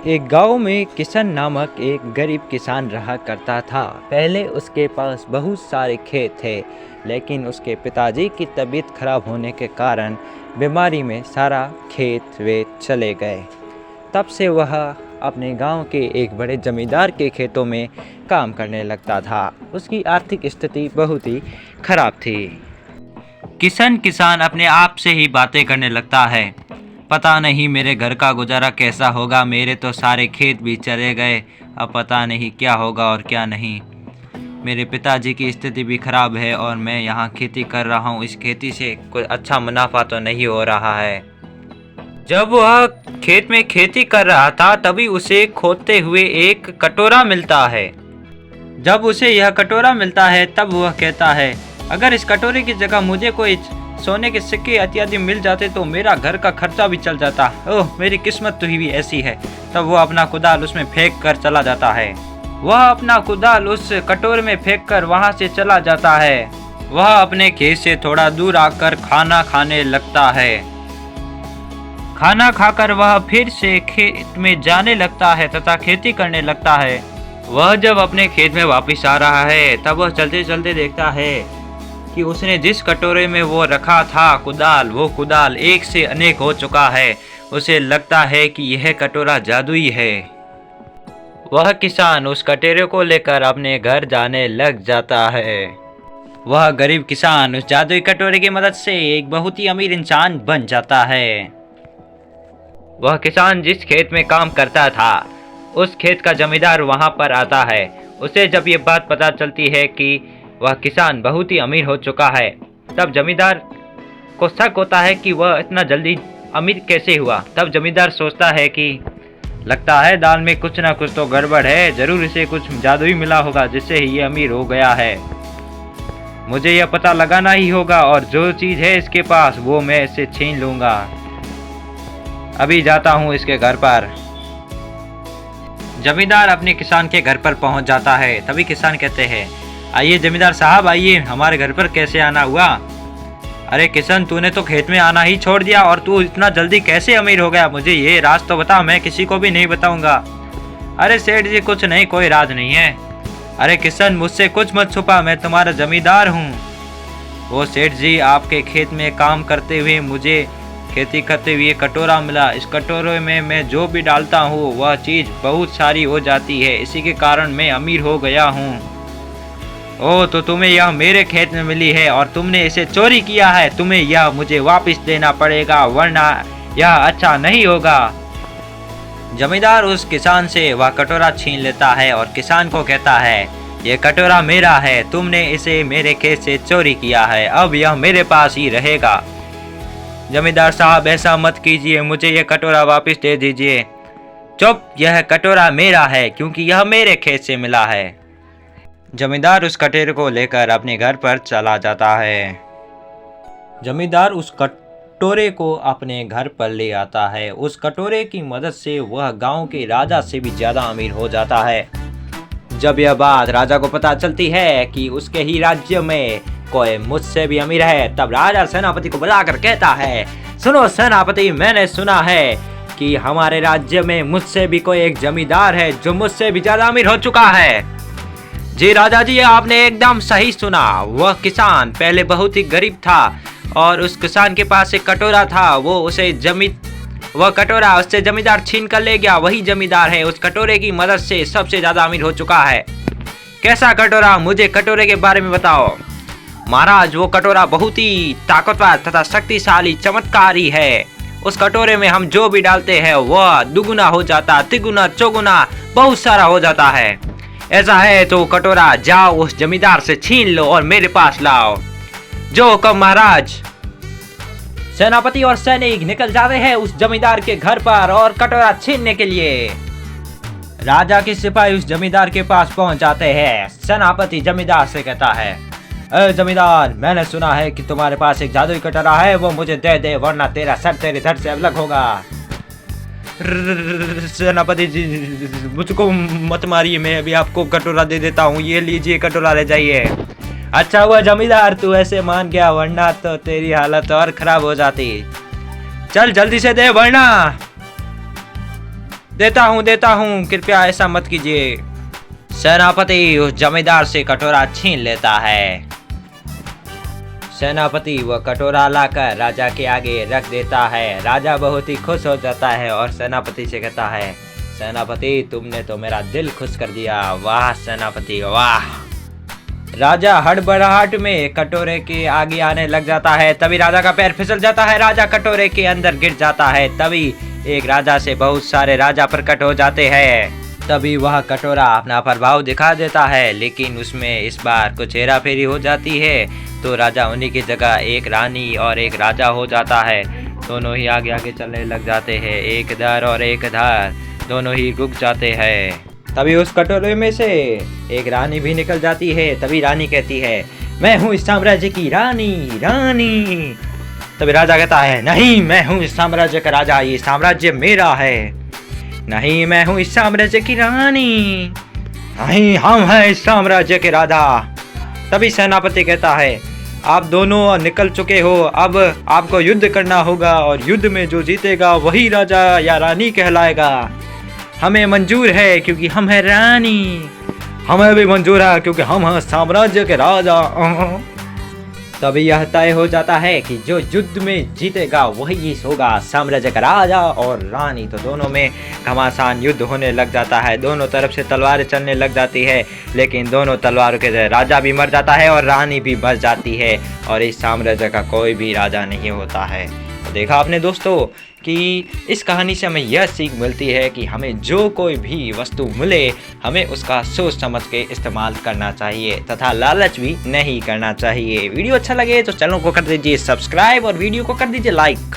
एक गांव में किशन नामक एक गरीब किसान रहा करता था। पहले उसके पास बहुत सारे खेत थे, लेकिन उसके पिताजी की तबीयत खराब होने के कारण बीमारी में सारा खेत वेत चले गए। तब से वह अपने गांव के एक बड़े जमींदार के खेतों में काम करने लगता था। उसकी आर्थिक स्थिति बहुत ही खराब थी। किसान अपने आप से ही बातें करने लगता है। पता नहीं मेरे घर का गुजारा कैसा होगा, मेरे तो सारे खेत भी चले गए, अब पता नहीं क्या होगा और क्या नहीं। मेरे पिताजी की स्थिति भी खराब है और मैं यहाँ खेती कर रहा हूँ, इस खेती से कोई अच्छा मुनाफा तो नहीं हो रहा है। जब वह खेत में खेती कर रहा था तभी उसे खोदते हुए एक कटोरा मिलता है। जब उसे यह कटोरा मिलता है तब वह कहता है, अगर इस कटोरे की जगह मुझे कोई सोने के सिक्के इत्यादि मिल जाते तो मेरा घर का खर्चा भी चल जाता। ओह, मेरी किस्मत तो ही भी ऐसी है। तब वो अपना कुदाल उसमें फेंक कर चला जाता है। वह अपना कुदाल उस कटोरे में फेंक कर वहाँ से चला जाता है। वह अपने खेत से थोड़ा दूर आकर खाना खाने लगता है। खाना खाकर वह फिर से खेत में जाने लगता है तथा खेती करने लगता है। वह जब अपने खेत में वापस आ रहा है तब वह चलते चलते देखता है कि उसने जिस कटोरे में वो रखा था कुदाल, वो कुदाल एक से अनेक हो चुका है। उसे लगता है कि यह कटोरा जादुई है। वह किसान उस कटोरे को लेकर अपने घर जाने लग जाता है। वह गरीब किसान उस जादुई कटोरे की मदद से एक बहुत ही अमीर इंसान बन जाता है। वह किसान जिस खेत में काम करता था उस खेत का जमींदार वहां पर आता है। उसे जब ये बात पता चलती है कि वह किसान बहुत ही अमीर हो चुका है, तब जमींदार को शक होता है कि वह इतना जल्दी अमीर कैसे हुआ। तब जमींदार सोचता है कि लगता है दाल में कुछ ना कुछ तो गड़बड़ है, जरूर इसे कुछ जादू ही मिला होगा जिससे ही ये अमीर हो गया है। मुझे यह पता लगाना ही होगा और जो चीज़ है इसके पास वो मैं इसे छीन लूँगा। अभी जाता हूँ इसके घर पर। जमींदार अपने किसान के घर पर पहुँच जाता है। तभी किसान कहते हैं, आइए जमींदार साहब आइए, हमारे घर पर कैसे आना हुआ? अरे किशन, तूने तो खेत में आना ही छोड़ दिया और तू इतना जल्दी कैसे अमीर हो गया? मुझे ये राज तो बता, मैं किसी को भी नहीं बताऊंगा। अरे सेठ जी, कुछ नहीं, कोई राज नहीं है। अरे किशन, मुझसे कुछ मत छुपा, मैं तुम्हारा जमींदार हूँ। वो सेठ जी, आपके खेत में काम करते हुए मुझे खेती करते हुए कटोरा मिला। इस कटोरे में मैं जो भी डालता हूँ वह चीज़ बहुत सारी हो जाती है, इसी के कारण मैं अमीर हो गया हूँ। ओह, तो तुम्हें यह मेरे खेत में मिली है और तुमने इसे चोरी किया है। तुम्हें यह मुझे वापस देना पड़ेगा, वरना यह अच्छा नहीं होगा। जमींदार उस किसान से वह कटोरा छीन लेता है और किसान को कहता है, यह कटोरा मेरा है, तुमने इसे मेरे खेत से चोरी किया है, अब यह मेरे पास ही रहेगा। जमींदार साहब, ऐसा मत कीजिए, मुझे यह कटोरा वापस दे दीजिए। चुप, यह कटोरा मेरा है क्योंकि यह मेरे खेत से मिला है। जमींदार उस कटोरे को लेकर अपने घर पर चला जाता है। जमींदार उस कटोरे को अपने घर पर ले आता है। उस कटोरे की मदद से वह गांव के राजा से भी ज्यादा अमीर हो जाता है। जब यह बात राजा को पता चलती है कि उसके ही राज्य में कोई मुझसे भी अमीर है, तब राजा सेनापति को बुलाकर कहता है, सुनो सेनापति, मैंने सुना है कि हमारे राज्य में मुझसे भी कोई एक जमींदार है जो मुझसे भी ज्यादा अमीर हो चुका है। जी राजा जी, आपने एकदम सही सुना। वह किसान पहले बहुत ही गरीब था और उस किसान के पास एक कटोरा था, वह कटोरा उससे जमींदार छीन कर ले गया। वही जमींदार है, उस कटोरे की मदद से सबसे ज्यादा अमीर हो चुका है। कैसा कटोरा? मुझे कटोरे के बारे में बताओ। महाराज, वो कटोरा बहुत ही ताकतवर तथा शक्तिशाली चमत्कारी है। उस कटोरे में हम जो भी डालते हैं वह दुगुना हो जाता, तिगुना, चौगुना, बहुत सारा हो जाता है। ऐसा है तो कटोरा जाओ उस जमींदार से छीन लो और मेरे पास लाओ। जो हुक्म महाराज। सेनापति और सैनिक निकल जाते हैं उस जमींदार के घर पर और कटोरा छीनने के लिए। राजा के सिपाही उस जमींदार के पास पहुंच जाते हैं। सेनापति जमींदार से कहता है, अरे जमींदार, मैंने सुना है कि तुम्हारे पास एक जादुई कटोरा है, वो मुझे दे दे वरना तेरा सर तेरे धड़ से अलग होगा। सेनापति जी, मुझको मत मारिए, मैं अभी आपको कटोरा दे देता हूँ, ये लीजिए कटोरा ले जाइए। अच्छा हुआ जमींदार तू ऐसे मान गया, वरना तो तेरी हालत और खराब हो जाती। चल जल्दी से दे वरना। देता हूँ, कृपया ऐसा मत कीजिए। सेनापति उस जमींदार से कटोरा छीन लेता है। सेनापति वह कटोरा लाकर राजा के आगे रख देता है। राजा बहुत ही खुश हो जाता है और सेनापति से कहता है, सेनापति तुमने तो मेरा दिल खुश कर दिया, वाह सेनापति वाह। राजा हड़बड़ाहट में कटोरे के आगे आने लग जाता है। तभी राजा का पैर फिसल जाता है, राजा कटोरे के अंदर गिर जाता है। तभी एक राजा से बहुत सारे राजा प्रकट हो जाते हैं। तभी वह कटोरा अपना प्रभाव दिखा देता है, लेकिन उसमें इस बार कुछ हेरा फेरी हो जाती है। तो राजा उन्हीं की जगह एक रानी और एक राजा हो जाता है। दोनों ही आगे आगे चलने लग जाते हैं, एक इधर और एक इधर, दोनों ही रुक जाते हैं। तभी उस कटोरे में से एक रानी भी निकल जाती है। तभी रानी कहती है, मैं हूँ इस साम्राज्य की रानी। तभी राजा कहता है, नहीं मैं हूँ इस साम्राज्य का राजा, ये साम्राज्य मेरा है। नहीं मैं हूँ इस साम्राज्य की रानी। नहीं हम हैं इस साम्राज्य के राजा। तभी सेनापति कहता है, आप दोनों निकल चुके हो, अब आपको युद्ध करना होगा और युद्ध में जो जीतेगा वही राजा या रानी कहलाएगा। हमें मंजूर है क्योंकि हम हैं रानी, हमें भी मंजूर है क्योंकि हम हैं साम्राज्य के राजा। तभी यह तय हो जाता है कि जो युद्ध में जीतेगा वही होगा साम्राज्य का राजा और रानी। तो दोनों में घमासान युद्ध होने लग जाता है, दोनों तरफ से तलवारें चलने लग जाती है, लेकिन दोनों तलवारों के राजा भी मर जाता है और रानी भी बच जाती है और इस साम्राज्य का कोई भी राजा नहीं होता है। तो देखा आपने दोस्तों कि इस कहानी से हमें यह सीख मिलती है कि हमें जो कोई भी वस्तु मिले हमें उसका सोच समझ के इस्तेमाल करना चाहिए तथा लालच भी नहीं करना चाहिए। वीडियो अच्छा लगे तो चैनल को कर दीजिए सब्सक्राइब और वीडियो को कर दीजिए लाइक।